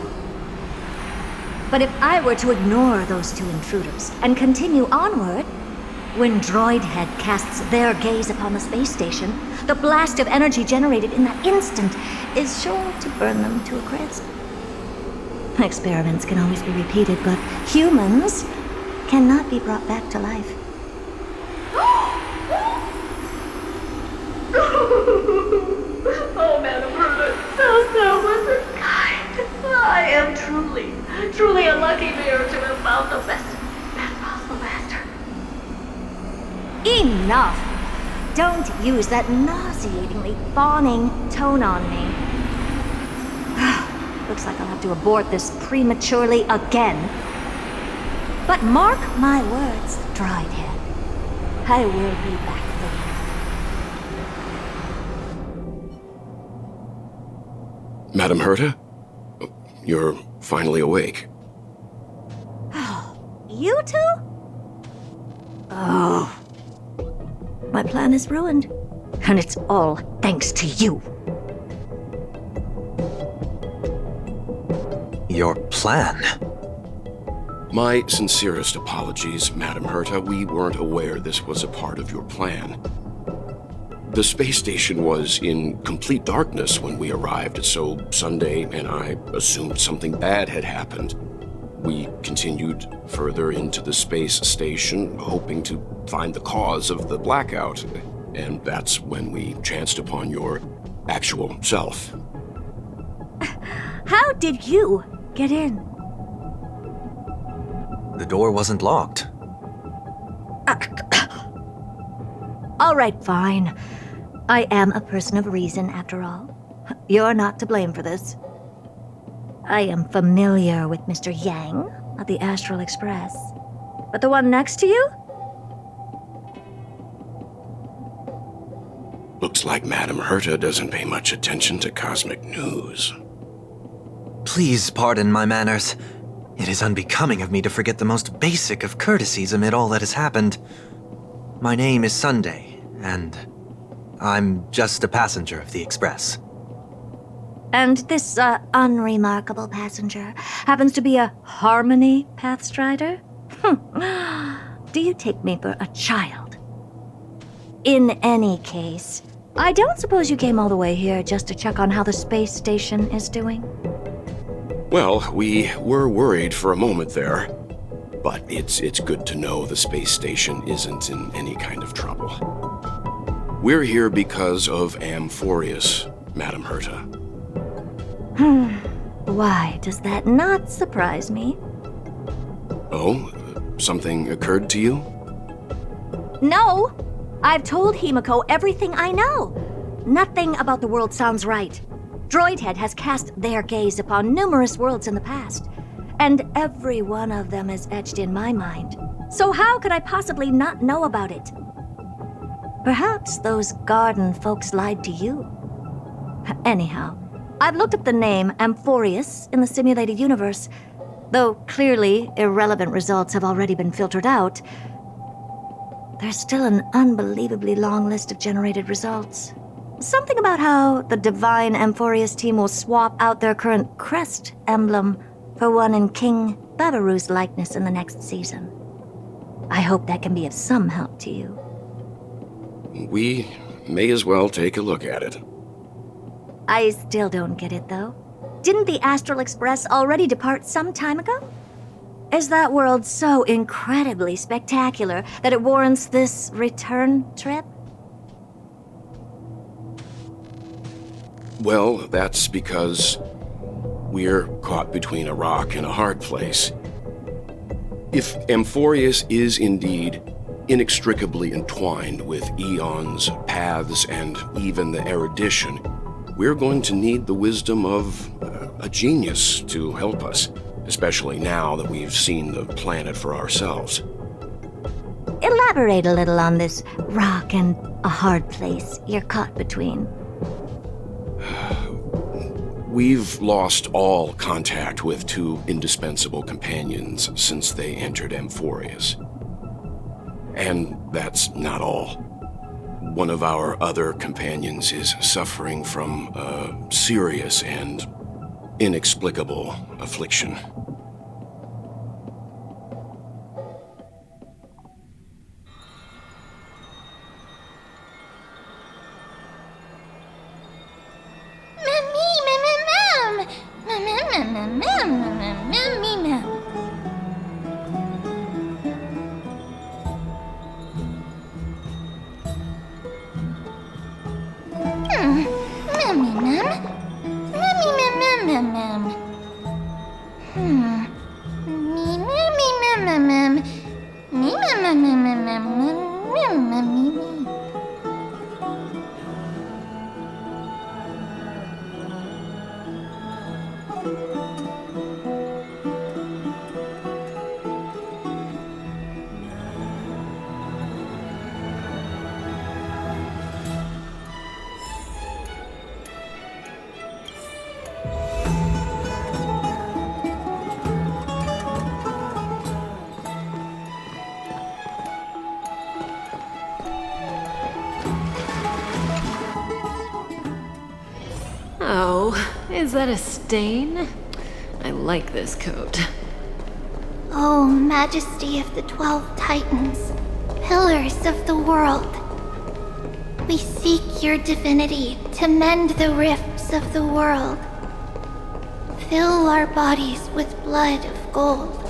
F: But if I were to ignore those two intruders and continue onward, when Droid Head casts their gaze upon the space station, the blast of energy generated in that instant is sure to burn them to a crisp. Experiments can always be repeated, but humans cannot be brought back to life.
B: Oh, Madam Herda, that wasn't kind. I am truly a lucky bear to have found the best possible master.
F: Enough! Don't use that nauseatingly fawning tone on me. Looks like I'll have to abort this prematurely again. But mark my words, Droid Head. I will be back for you.
C: Madam Herta? You're finally awake.
F: You two? Oh. My plan is ruined. And it's all thanks to you.
J: Your plan? My sincerest apologies, Madam Herta. We weren't aware this was a part of your plan. The space station was in complete darkness when we arrived, so Sunday and I assumed something bad had happened. We continued further into the space station, hoping to find the cause of the blackout, and that's when we chanced upon your actual self.
F: How did you get in?
K: The door wasn't locked.
F: All right, fine. I am a person of reason, after all. You're not to blame for this. I am familiar with Mr. Yang at the Astral Express. But the one next to you?
J: Looks like Madam Herta doesn't pay much attention to cosmic news.
K: Please pardon my manners. It is unbecoming of me to forget the most basic of courtesies amid all that has happened. My name is Sunday, and I'm just a passenger of the Express.
F: And this, unremarkable passenger happens to be a Harmony Pathstrider? Do you take me for a child? In any case, I don't suppose you came all the way here just to check on how the space station is doing?
J: Well, we were worried for a moment there, but it's good to know the space station isn't in any kind of trouble. We're here because of Amphorius, Madam Herta.
F: Why does that not surprise me?
J: Oh, something occurred to you?
F: No! I've told Himiko everything I know. Nothing about the world sounds right. Droidhead has cast their gaze upon numerous worlds in the past, and every one of them is etched in my mind. So how could I possibly not know about it? Perhaps those garden folks lied to you. Anyhow, I've looked up the name Amphorius in the simulated universe. Though clearly irrelevant results have already been filtered out, there's still an unbelievably long list of generated results. Something about how the Divine Amphorius team will swap out their current crest emblem for one in King Babaru's likeness in the next season. I hope that can be of some help to you.
J: We may as well take a look at it.
F: I still don't get it, though. Didn't the Astral Express already depart some time ago? Is that world so incredibly spectacular that it warrants this return trip?
J: Well, that's because we're caught between a rock and a hard place. If Amphorius is indeed inextricably entwined with eons, paths, and even the erudition, we're going to need the wisdom of a genius to help us, especially now that we've seen the planet for ourselves.
F: Elaborate a little on this rock and a hard place you're caught between.
J: We've lost all contact with two indispensable companions since they entered Amphorius. And that's not all. One of our other companions is suffering from a serious and inexplicable affliction.
G: Oh, is that a stain? I like this coat.
D: O Majesty of the 12 Titans, pillars of the world, we seek your divinity to mend the rifts of the world. Fill our bodies with blood of gold.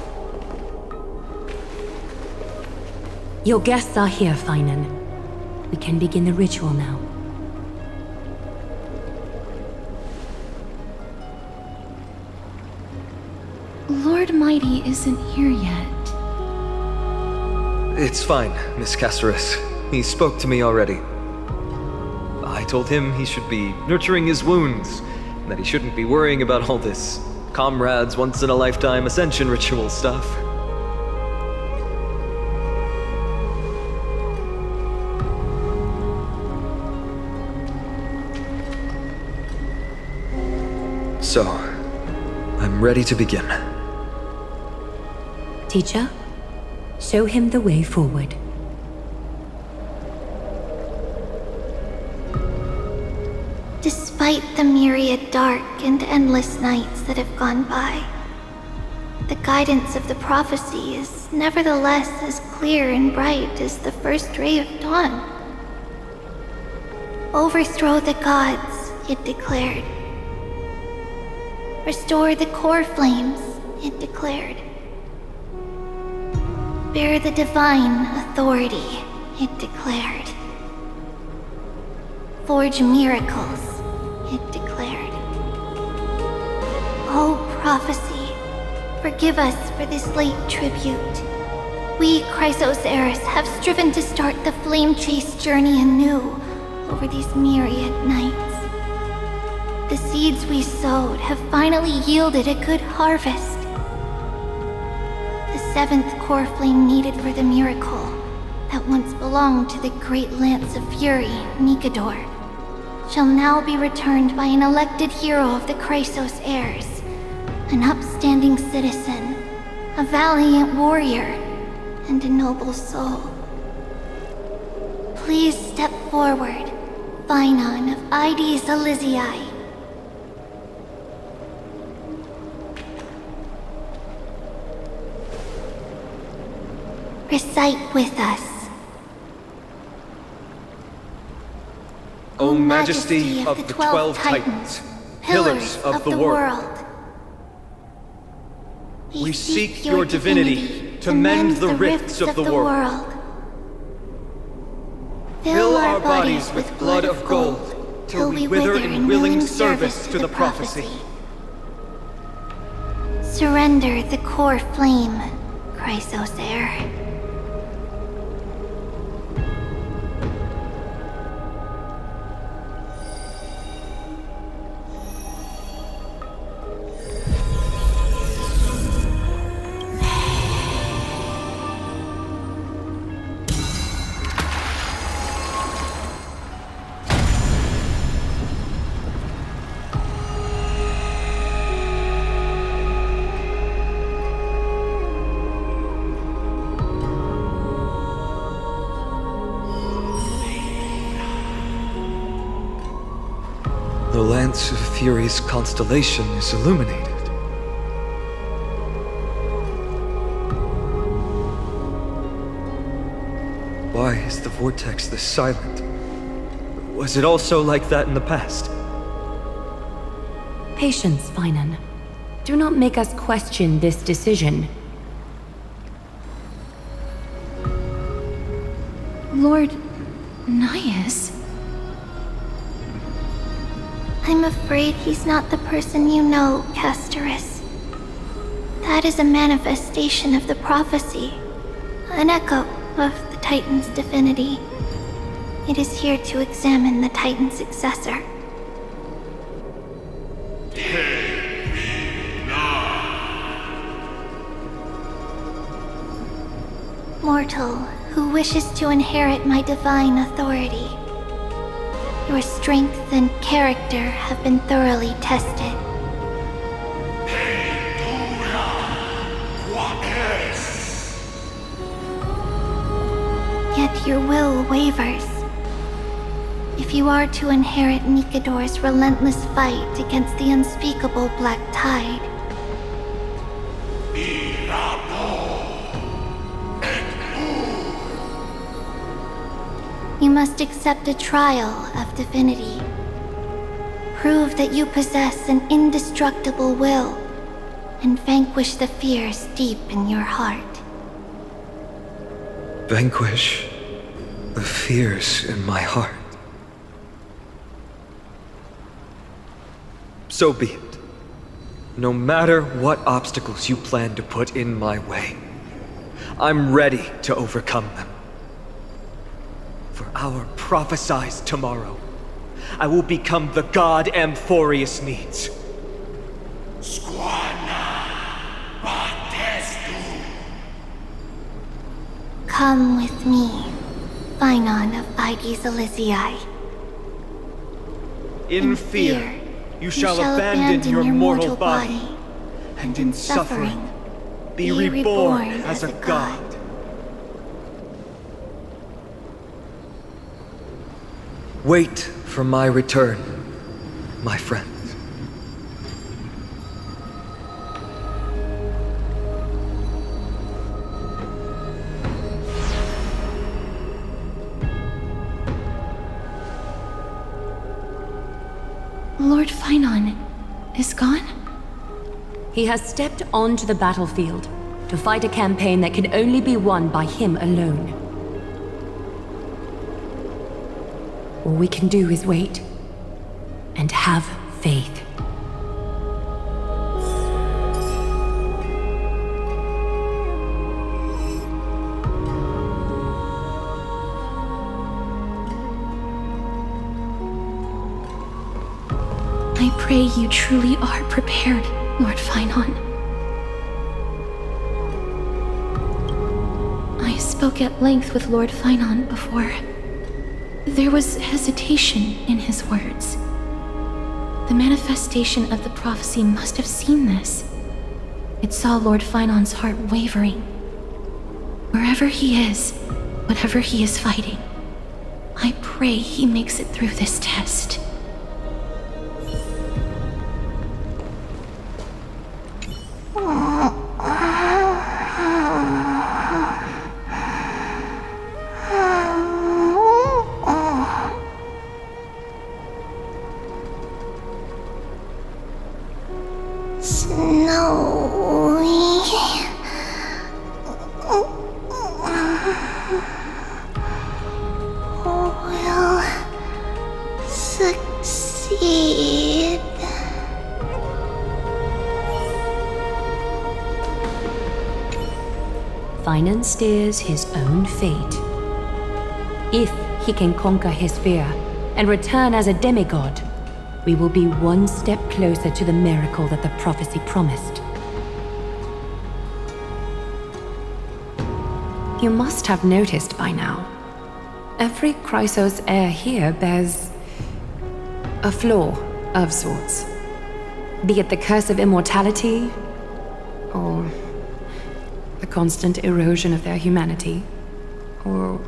G: Your guests are here, Finan. We can begin the ritual now.
D: Lord Mighty isn't here yet.
A: It's fine, Miss Caceres. He spoke to me already. I told him he should be nurturing his wounds, and that he shouldn't be worrying about all this comrades once-in-a-lifetime ascension ritual stuff. So, I'm ready to begin.
G: Teacher, show him the way forward.
D: Despite the myriad dark and endless nights that have gone by, the guidance of the prophecy is nevertheless as clear and bright as the first ray of dawn. Overthrow the gods, it declared. Restore the core flames, it declared. Bear the divine authority, it declared. Forge miracles, it declared. O prophecy, forgive us for this late tribute. We, Chrysos heirs, have striven to start the flame chase journey anew over these myriad nights. The seeds we sowed have finally yielded a good harvest. The seventh core flame needed for the miracle that once belonged to the great Lance of Fury, Nikador, shall now be returned by an elected hero of the Chrysos heirs, an upstanding citizen, a valiant warrior, and a noble soul. Please step forward, Finan of Ides Elysiae. Recite with us.
A: O Majesty of the 12 Titans, pillars of the world, we seek your divinity to mend the rifts of the world. Fill our bodies with blood of gold, till we wither in willing service to the prophecy.
D: Surrender the core flame, Chrysos heir.
A: The Lance of Fury's constellation is illuminated. Why is the vortex this silent? Was it also like that in the past?
G: Patience, Finan. Do not make us question this decision.
D: Lord Nias? I'm afraid he's not the person you know, Castoris. That is a manifestation of the prophecy, an echo of the Titan's divinity. It is here to examine the Titan's successor. Mortal who wishes to inherit my divine authority. Your strength and character have been thoroughly tested. Yet your will wavers. If you are to inherit Nikador's relentless fight against the unspeakable Black Tide, must accept a trial of divinity. Prove that you possess an indestructible will, and vanquish the fears deep in your heart.
A: Vanquish the fears in my heart. So be it. No matter what obstacles you plan to put in my way, I'm ready to overcome them. For our prophesied tomorrow, I will become the god Amphorius needs.
D: Come with me, Phainon of Aegis Elysiae.
A: In fear, you shall abandon your mortal body, and in suffering, be reborn as a god. Wait for my return, my friends.
D: Lord Phainon is gone?
G: He has stepped onto the battlefield to fight a campaign that can only be won by him alone. All we can do is wait and have faith.
D: I pray you truly are prepared, Lord Phainon. I spoke at length with Lord Phainon before. There was hesitation in his words. The manifestation of the prophecy must have seen this. It saw Lord Phainon's heart wavering. Wherever he is, whatever he is fighting, I pray he makes it through this test.
G: Phainon steers his own fate. If he can conquer his fear and return as a demigod, we will be one step closer to the miracle that the prophecy promised. You must have noticed by now, every Chrysos heir here bears a flaw of sorts. Be it the curse of immortality, or the constant erosion of their humanity, or...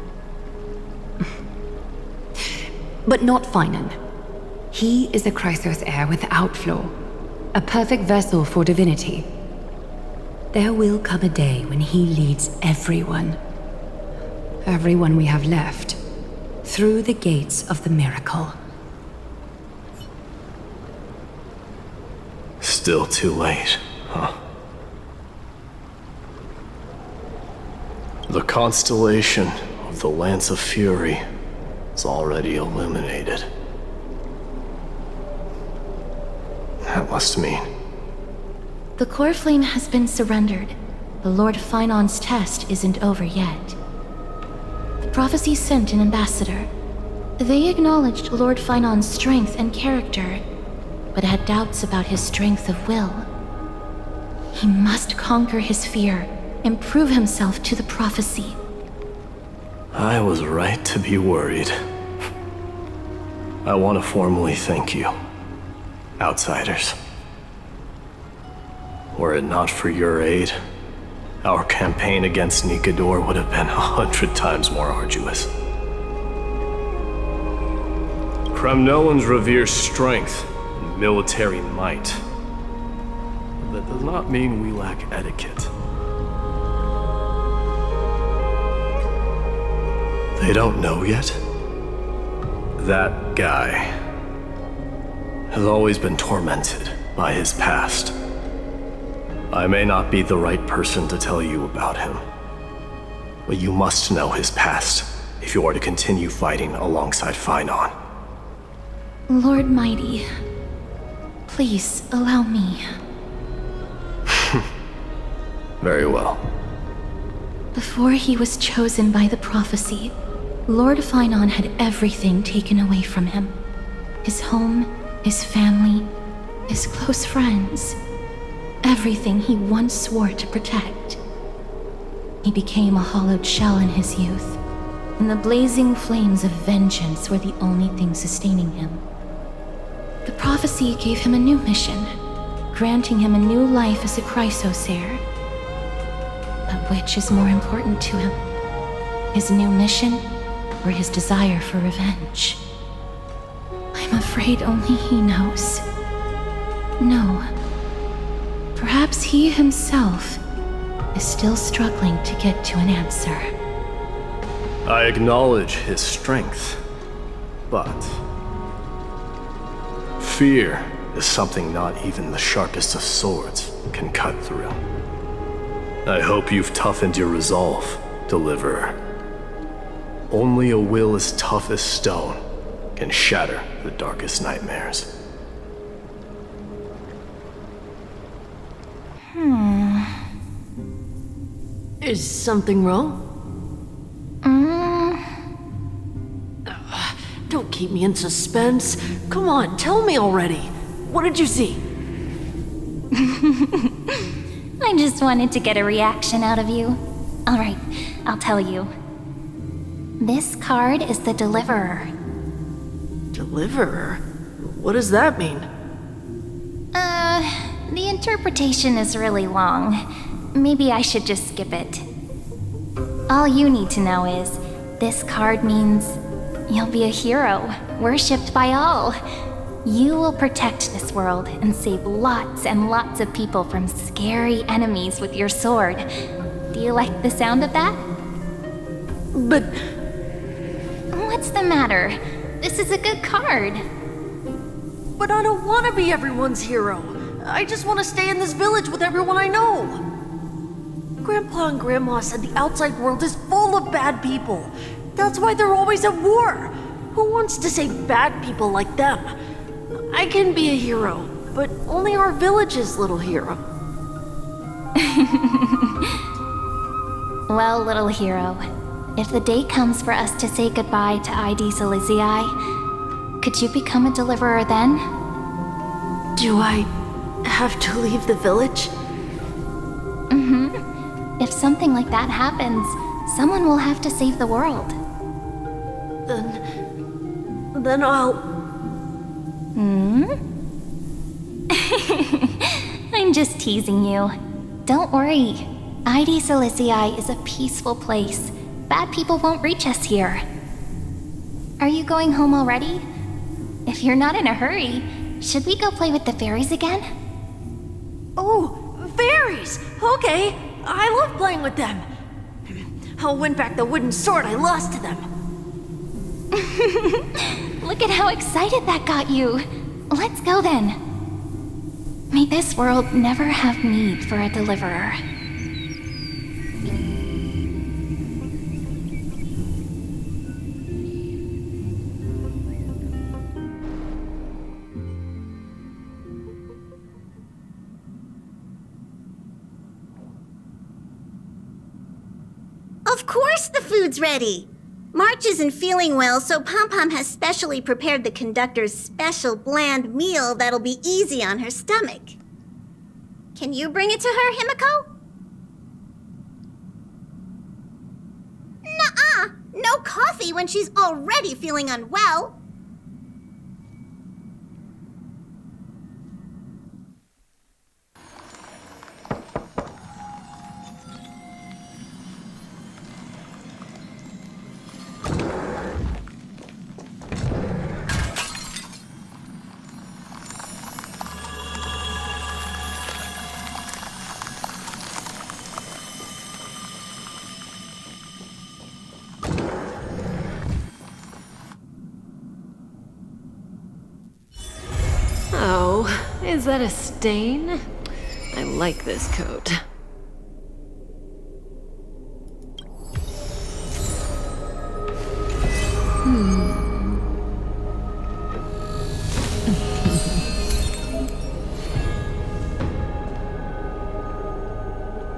G: But not Phainon. He is a Chrysos heir without flaw, a perfect vessel for divinity. There will come a day when he leads everyone we have left, through the gates of the miracle.
C: Still too late, huh? The constellation of the Lance of Fury is already illuminated. That must mean...
D: The core flame has been surrendered, but Lord Phainon's test isn't over yet. The prophecy sent an ambassador. They acknowledged Lord Phainon's strength and character, but had doubts about his strength of will. He must conquer his fear and prove himself to the prophecy.
C: I was right to be worried. I want to formally thank you, outsiders. Were it not for your aid, our campaign against Nikador would have been 100 times more arduous. Kremnellans revere strength and military might. That does not mean we lack etiquette. They don't know yet, That guy has always been tormented by his past. I may not be the right person to tell you about him, but you must know his past if you are to continue fighting alongside Phainon.
D: Lord Mighty, please allow me.
C: Very well.
D: Before he was chosen by the prophecy, Lord Phainon had everything taken away from him. His home, his family, his close friends. Everything he once swore to protect. He became a hollowed shell in his youth, and the blazing flames of vengeance were the only thing sustaining him. The prophecy gave him a new mission, granting him a new life as a Chrysos heir. But which is more important to him? His new mission, or his desire for revenge? I'm afraid only he knows. No. Perhaps he himself is still struggling to get to an answer.
C: I acknowledge his strength, but fear is something not even the sharpest of swords can cut through. I hope you've toughened your resolve, Deliverer. Only a will as tough as stone can shatter the darkest nightmares.
L: Is something wrong? Don't keep me in suspense. Come on, tell me already. What did you see?
F: I just wanted to get a reaction out of you. Alright, I'll tell you. This card is the Deliverer.
L: Deliverer? What does that mean?
F: The interpretation is really long. Maybe I should just skip it. All you need to know is, this card means you'll be a hero, worshipped by all. You will protect this world and save lots and lots of people from scary enemies with your sword. Do you like the sound of that?
L: But...
F: What's the matter? This is a good card.
L: But I don't want to be everyone's hero. I just want to stay in this village with everyone I know. Grandpa and Grandma said the outside world is full of bad people. That's why they're always at war. Who wants to save bad people like them? I can be a hero, but only our village's little hero.
F: Well, little hero, if the day comes for us to say goodbye to ID Silizii, could you become a deliverer then?
L: Do I have to leave the village?
F: If something like that happens, someone will have to save the world.
L: Then I'll...
F: I'm just teasing you. Don't worry. ID Silizii is a peaceful place. Bad people won't reach us here. Are you going home already? If you're not in a hurry, should we go play with the fairies again?
L: Oh, fairies! Okay, I love playing with them. I'll win back the wooden sword I lost to them.
F: Look at how excited that got you. Let's go then. May this world never have need for a deliverer.
M: Of course the food's ready! March isn't feeling well, so Pom-Pom has specially prepared the conductor's special bland meal that'll be easy on her stomach. Can you bring it to her, Himiko? Nuh-uh! No coffee when she's already feeling unwell!
N: Uh-oh. Is that a stain? I like this coat.